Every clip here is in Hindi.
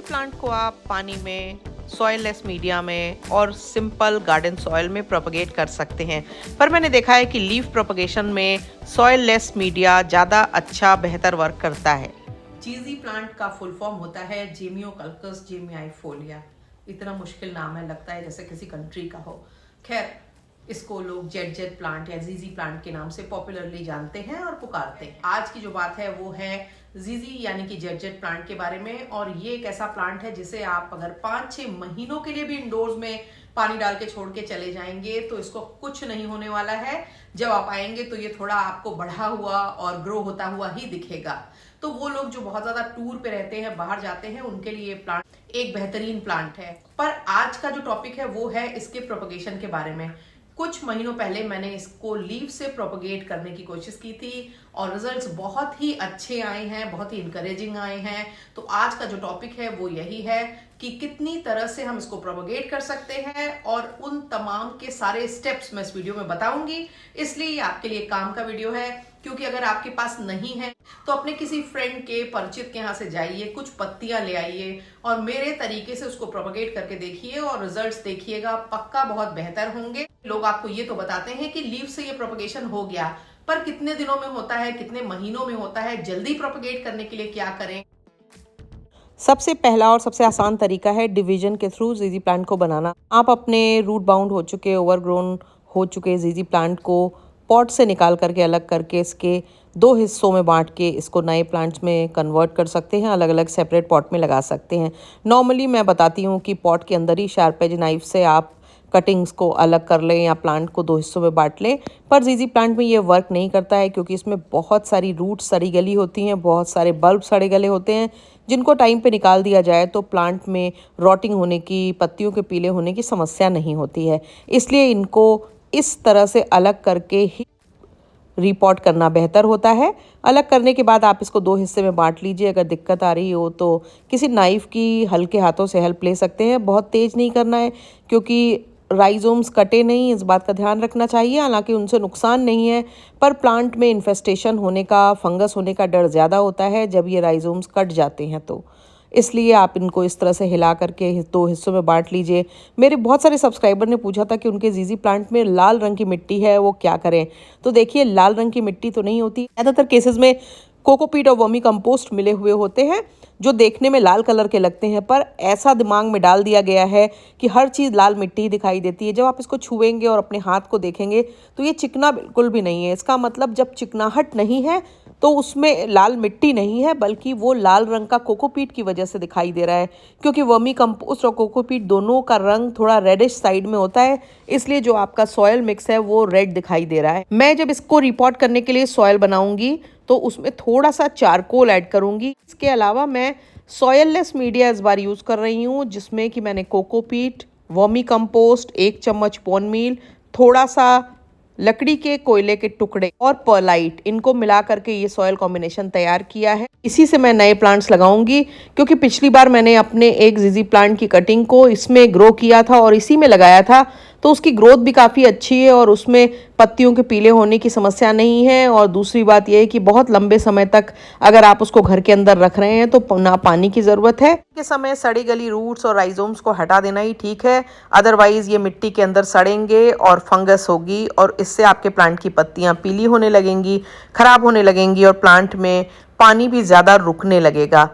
प्लांट को आप पानी में, सॉइल लेस मीडिया में और सिंपल गार्डन सॉइल में प्रोपगेट कर सकते हैं। पर मैंने देखा है कि लीफ प्रोपगेशन में सॉइल लेस मीडिया ज़्यादा अच्छा बेहतर वर्क करता है। चीज़ी प्लांट का फुल फॉर्म होता है जेमियोकल्कस जेमियाइफोलिया। इतना मुश्किल नाम है, लगता है जैसे किसी कंट्री का हो। खैर, इसको लोग जेड जेड प्लांट या जीजी प्लांट के नाम से पॉपुलरली जानते हैं और पुकारते हैं। आज की जो बात है वो है जीजी यानी कि जेड जेड प्लांट के बारे में। और ये एक ऐसा प्लांट है जिसे आप अगर 5-6 महीनों के लिए भी इंडोर्स में पानी डाल के छोड़ के चले जाएंगे तो इसको कुछ नहीं होने वाला है। जब आप आएंगे तो ये थोड़ा आपको बढ़ा हुआ और ग्रो होता हुआ ही दिखेगा। तो वो लोग जो बहुत ज्यादा टूर पे रहते हैं, बाहर जाते हैं, उनके लिए प्लांट एक बेहतरीन प्लांट है। पर आज का जो टॉपिक है वो है इसके प्रोपगेशन के बारे में। कुछ महीनों पहले मैंने इसको लीव से प्रोपगेट करने की कोशिश की थी और रिजल्ट्स बहुत ही अच्छे आए हैं, बहुत ही इंकरेजिंग आए हैं। तो आज का जो टॉपिक है वो यही है कि कितनी तरह से हम इसको प्रोपगेट कर सकते हैं और उन तमाम के सारे स्टेप्स मैं इस वीडियो में बताऊंगी। इसलिए ये आपके लिए काम का वीडियो है, क्योंकि अगर आपके पास नहीं है तो अपने किसी फ्रेंड के परिचित के यहाँ से जाइए, कुछ पत्तियां ले आइए और मेरे तरीके से उसको प्रोपगेट करके देखिए और रिजल्ट्स देखिएगा, पक्का बहुत बेहतर होंगे। लोग आपको ये तो बताते हैं कि लीफ से ये प्रोपगेशन हो गया, पर कितने दिनों में होता है, कितने महीनों में होता है, जल्दी प्रोपगेट करने के लिए क्या करें। सबसे पहला और सबसे आसान तरीका है डिवीजन के थ्रू जीजी प्लांट को बनाना। आप अपने रूट बाउंड हो चुके, ओवरग्रोन हो चुके जीजी प्लांट को पॉट से निकाल करके अलग करके इसके 2 हिस्सों में बांट के इसको नए प्लांट्स में कन्वर्ट कर सकते हैं, अलग अलग सेपरेट पॉट में लगा सकते हैं। नॉर्मली मैं बताती हूँ कि पॉट के अंदर ही शार्प एज नाइफ से आप कटिंग्स को अलग कर लें या प्लांट को 2 हिस्सों में बांट लें। पर जीजी प्लांट में ये वर्क नहीं करता है, क्योंकि इसमें बहुत सारी रूट्स सड़ी गली होती हैं, बहुत सारे बल्ब सड़े गले होते हैं, जिनको टाइम पे निकाल दिया जाए तो प्लांट में रॉटिंग होने की, पत्तियों के पीले होने की समस्या नहीं होती है। इसलिए इनको इस तरह से अलग करके ही रिपोर्ट करना बेहतर होता है। अलग करने के बाद आप इसको 2 हिस्से में बांट लीजिए। अगर दिक्कत आ रही हो तो किसी नाइफ की हल्के हाथों से हेल्प ले सकते हैं। बहुत तेज़ नहीं करना है, क्योंकि राइजोम्स कटे नहीं, इस बात का ध्यान रखना चाहिए। हालांकि उनसे नुकसान नहीं है, पर प्लांट में इन्फेस्टेशन होने का, फंगस होने का डर ज़्यादा होता है जब ये राइजोम्स कट जाते हैं। तो इसलिए आप इनको इस तरह से हिला करके 2 हिस्सों में बांट लीजिए। मेरे बहुत सारे सब्सक्राइबर ने पूछा था कि उनके जीजी प्लांट में लाल रंग की मिट्टी है, वो क्या करें। तो देखिए, लाल रंग की मिट्टी तो नहीं होती। ज़्यादातर केसेस में कोकोपीट और वर्मी कंपोस्ट मिले हुए होते हैं, जो देखने में लाल कलर के लगते हैं, पर ऐसा दिमाग में डाल दिया गया है कि हर चीज़ लाल मिट्टी ही दिखाई देती है। जब आप इसको छुएंगे और अपने हाथ को देखेंगे तो ये चिकना बिल्कुल भी नहीं है। इसका मतलब जब चिकनाहट नहीं है तो उसमें लाल मिट्टी नहीं है, बल्कि वो लाल रंग का कोकोपीट की वजह से दिखाई दे रहा है। क्योंकि वर्मी कंपोस्ट और कोकोपीट दोनों का रंग थोड़ा रेडिश साइड में होता है, इसलिए जो आपका सॉयल मिक्स है वो रेड दिखाई दे रहा है। मैं जब इसको रिपोर्ट करने के लिए सॉयल बनाऊंगी तो उसमें थोड़ा सा चारकोल ऐड करूंगी। इसके अलावा मैं सॉयल लेस मीडिया इस बार यूज़ कर रही हूँ, जिसमें कि मैंने कोकोपीट, वर्मी कंपोस्ट, 1 चम्मच बोन मील, थोड़ा सा लकड़ी के कोयले के टुकड़े और परलाइट, इनको मिला करके ये सॉयल कॉम्बिनेशन तैयार किया है। इसी से मैं नए प्लांट्स लगाऊंगी, क्योंकि पिछली बार मैंने अपने एक जीजी प्लांट की कटिंग को इसमें ग्रो किया था और इसी में लगाया था, तो उसकी ग्रोथ भी काफ़ी अच्छी है और उसमें पत्तियों के पीले होने की समस्या नहीं है। और दूसरी बात यह है कि बहुत लंबे समय तक अगर आप उसको घर के अंदर रख रहे हैं तो ना पानी की ज़रूरत है। के समय सड़ी गली रूट्स और राइजोम्स को हटा देना ही ठीक है, अदरवाइज़ ये मिट्टी के अंदर सड़ेंगे और फंगस होगी और इससे आपके प्लांट की पत्तियाँ पीली होने लगेंगी, ख़राब होने लगेंगी और प्लांट में पानी भी ज़्यादा रुकने लगेगा।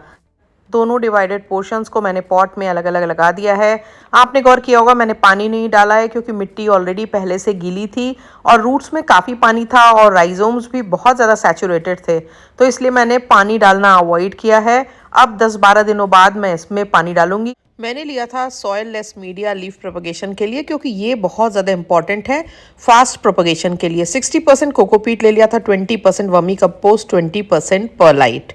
दोनों डिवाइडेड पोर्शंस को मैंने पॉट में अलग अलग लगा दिया है। आपने गौर किया होगा मैंने पानी नहीं डाला है, क्योंकि मिट्टी ऑलरेडी पहले से गीली थी और रूट्स में काफ़ी पानी था और राइजोम्स भी बहुत ज़्यादा सैचुरेटेड थे, तो इसलिए मैंने पानी डालना अवॉइड किया है। अब 10-12 दिनों बाद मैं इसमें पानी डालूंगी। मैंने लिया था soil less media leaf propagation के लिए, क्योंकि ये बहुत ज़्यादा इंपॉर्टेंट है फास्ट प्रोपगेशन के लिए। 60% कोकोपीट ले लिया था, 20% वर्मी कंपोस्ट, 20% परलाइट,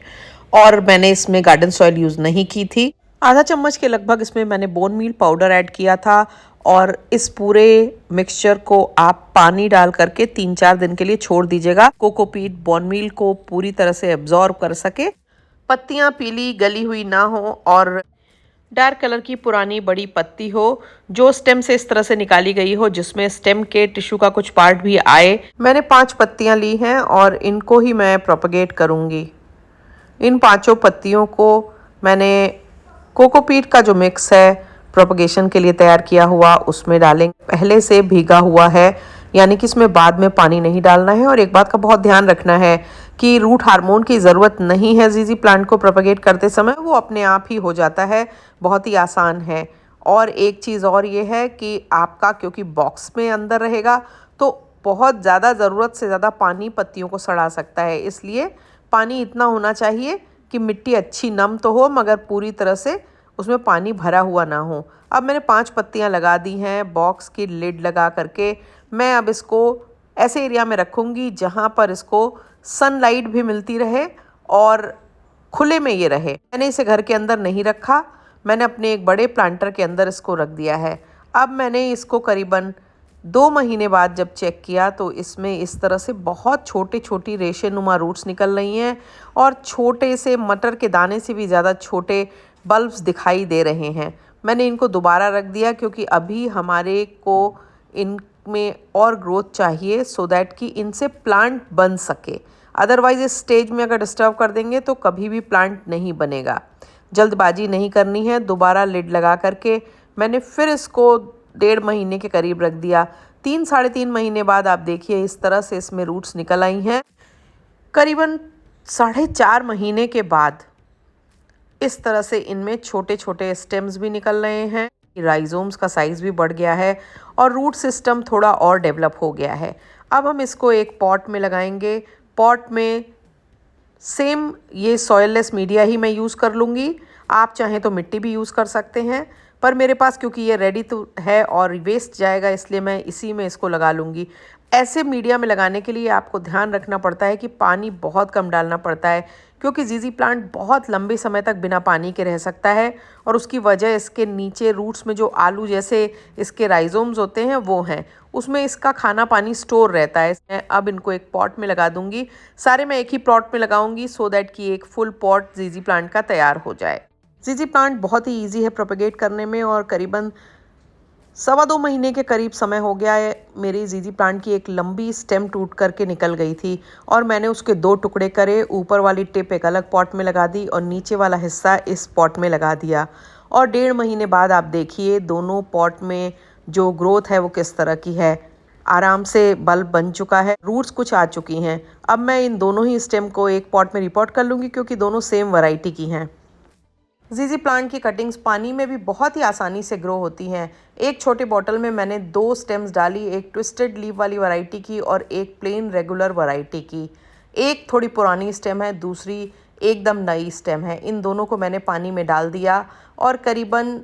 और मैंने इसमें गार्डन सॉइल यूज़ नहीं की थी। आधा चम्मच के लगभग इसमें मैंने बोन मील पाउडर ऐड किया था और इस पूरे मिक्सचर को आप पानी डाल करके 3-4 दिन के लिए छोड़ दीजिएगा। कोकोपीट बोन मील को पूरी तरह से एब्जॉर्ब कर सके, पत्तियाँ पीली गली हुई ना हो और डार्क कलर की पुरानी बड़ी पत्ती हो जो स्टेम से इस तरह से निकाली गई हो, जिसमें स्टेम के टिश्यू का कुछ पार्ट भी आए। मैंने 5 पत्तियाँ ली हैं और इनको ही मैं प्रोपगेट करूँगी। इन 5 पत्तियों को मैंने कोकोपीट का जो मिक्स है प्रोपगेशन के लिए तैयार किया हुआ उसमें डालेंगे। पहले से भीगा हुआ है, यानी कि इसमें बाद में पानी नहीं डालना है। और एक बात का बहुत ध्यान रखना है कि रूट हार्मोन की ज़रूरत नहीं है जीजी प्लांट को प्रोपगेट करते समय, वो अपने आप ही हो जाता है, बहुत ही आसान है। और एक चीज़ और ये है कि आपका क्योंकि बॉक्स में अंदर रहेगा तो बहुत ज़्यादा ज़रूरत से ज़्यादा पानी पत्तियों को सड़ा सकता है, इसलिए पानी इतना होना चाहिए कि मिट्टी अच्छी नम तो हो मगर पूरी तरह से उसमें पानी भरा हुआ ना हो। अब मैंने 5 पत्तियां लगा दी हैं बॉक्स की लिड लगा करके। मैं अब इसको ऐसे एरिया में रखूँगी जहाँ पर इसको सनलाइट भी मिलती रहे और खुले में ये रहे। मैंने इसे घर के अंदर नहीं रखा, मैंने अपने एक बड़े प्लांटर के अंदर इसको रख दिया है। अब मैंने इसको करीबन 2 महीने बाद जब चेक किया तो इसमें इस तरह से बहुत छोटी छोटी रेशेनुमा रूट्स निकल रही हैं और छोटे से मटर के दाने से भी ज़्यादा छोटे बल्ब्स दिखाई दे रहे हैं। मैंने इनको दोबारा रख दिया क्योंकि अभी हमारे को इनमें और ग्रोथ चाहिए सो दैट कि इनसे प्लांट बन सके। अदरवाइज़ इस स्टेज में अगर डिस्टर्ब कर देंगे तो कभी भी प्लांट नहीं बनेगा। जल्दबाजी नहीं करनी है। दोबारा लिड लगा करके मैंने फिर इसको 1.5 महीने के करीब रख दिया। 3-3.5 महीने बाद आप देखिए इस तरह से इसमें रूट्स निकल आई हैं। करीबन 4.5 महीने के बाद इस तरह से इनमें छोटे छोटे स्टेम्स भी निकल रहे हैं, राइजोम्स का साइज़ भी बढ़ गया है और रूट सिस्टम थोड़ा और डेवलप हो गया है। अब हम इसको एक पॉट में लगाएंगे। पॉट में सेम ये सॉइललेस मीडिया ही मैं यूज़ कर लूँगी। आप चाहें तो मिट्टी भी यूज़ कर सकते हैं, पर मेरे पास क्योंकि ये रेडी तो है और वेस्ट जाएगा इसलिए मैं इसी में इसको लगा लूँगी। ऐसे मीडिया में लगाने के लिए आपको ध्यान रखना पड़ता है कि पानी बहुत कम डालना पड़ता है क्योंकि जीजी प्लांट बहुत लंबे समय तक बिना पानी के रह सकता है और उसकी वजह इसके नीचे रूट्स में जो आलू जैसे इसके राइजोम्स होते हैं वो हैं, उसमें इसका खाना पानी स्टोर रहता है। मैं अब इनको एक पॉट में लगा दूंगी। सारे मैं एक ही पॉट में लगाऊंगी सो दैट कि एक फुल पॉट जीजी प्लांट का तैयार हो जाए। जीजी प्लांट बहुत ही ईजी है प्रोपेगेट करने में और करीबन 2.25 महीने के करीब समय हो गया है। मेरी जीजी प्लांट की एक लंबी स्टेम टूट करके निकल गई थी और मैंने उसके 2 टुकड़े करे। ऊपर वाली टिप एक अलग पॉट में लगा दी और नीचे वाला हिस्सा इस पॉट में लगा दिया और 1.5 महीने बाद आप देखिए दोनों पॉट में जो ग्रोथ है वो किस तरह की है। आराम से बल्ब बन चुका है, रूट्स कुछ आ चुकी हैं। अब मैं इन दोनों ही स्टेम को एक पॉट में रिपोर्ट कर लूँगी क्योंकि दोनों सेम वैरायटी की हैं। जीजी प्लांट की कटिंग्स पानी में भी बहुत ही आसानी से ग्रो होती हैं। एक छोटे बॉटल में मैंने 2 स्टेम्स डाली, एक ट्विस्टेड लीफ वाली वैरायटी की और एक प्लेन रेगुलर वैरायटी की। एक थोड़ी पुरानी स्टेम है, दूसरी एकदम नई स्टेम है। इन दोनों को मैंने पानी में डाल दिया और करीबन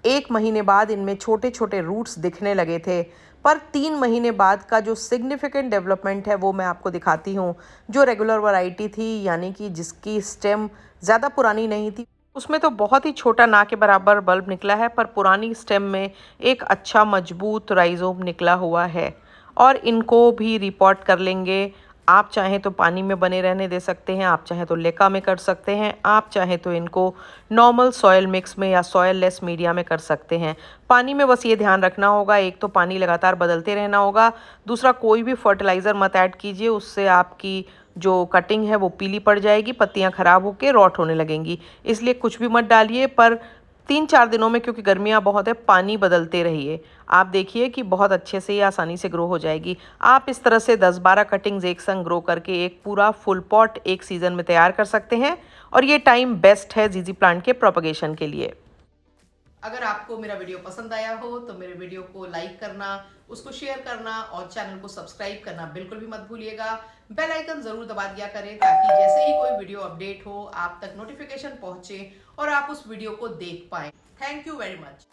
1 महीने बाद इनमें छोटे छोटे रूट्स दिखने लगे थे। पर 3 महीने बाद का जो सिग्निफिकेंट डेवलपमेंट है वो मैं आपको दिखाती हूँ। जो रेगुलर वैरायटी थी यानी कि जिसकी स्टेम ज़्यादा पुरानी नहीं थी उसमें तो बहुत ही छोटा ना के बराबर बल्ब निकला है, पर पुरानी स्टेम में एक अच्छा मजबूत राइजोम निकला हुआ है और इनको भी रिपोर्ट कर लेंगे। आप चाहें तो पानी में बने रहने दे सकते हैं, आप चाहें तो लेका में कर सकते हैं, आप चाहें तो इनको नॉर्मल सॉयल मिक्स में या सॉयल लेस मीडिया में कर सकते हैं। पानी में बस ये ध्यान रखना होगा, एक तो पानी लगातार बदलते रहना होगा, दूसरा कोई भी फर्टिलाइज़र मत ऐड कीजिए, उससे आपकी जो कटिंग है वो पीली पड़ जाएगी, पत्तियां खराब होकर रॉट होने लगेंगी। इसलिए कुछ भी मत डालिए, पर 3-4 दिनों में क्योंकि गर्मियां बहुत है पानी बदलते रहिए। आप देखिए कि बहुत अच्छे से ये आसानी से ग्रो हो जाएगी। आप इस तरह से 10-12 कटिंग्स एक संग ग्रो करके एक पूरा फुल पॉट एक सीज़न में तैयार कर सकते हैं और ये टाइम बेस्ट है जीजी प्लांट के प्रोपगेशन के लिए। अगर आपको मेरा वीडियो पसंद आया हो तो मेरे वीडियो को लाइक करना, उसको शेयर करना और चैनल को सब्सक्राइब करना बिल्कुल भी मत भूलिएगा। बेल आइकन जरूर दबा दिया करें ताकि जैसे ही कोई वीडियो अपडेट हो आप तक नोटिफिकेशन पहुंचे और आप उस वीडियो को देख पाएं। Thank you very much.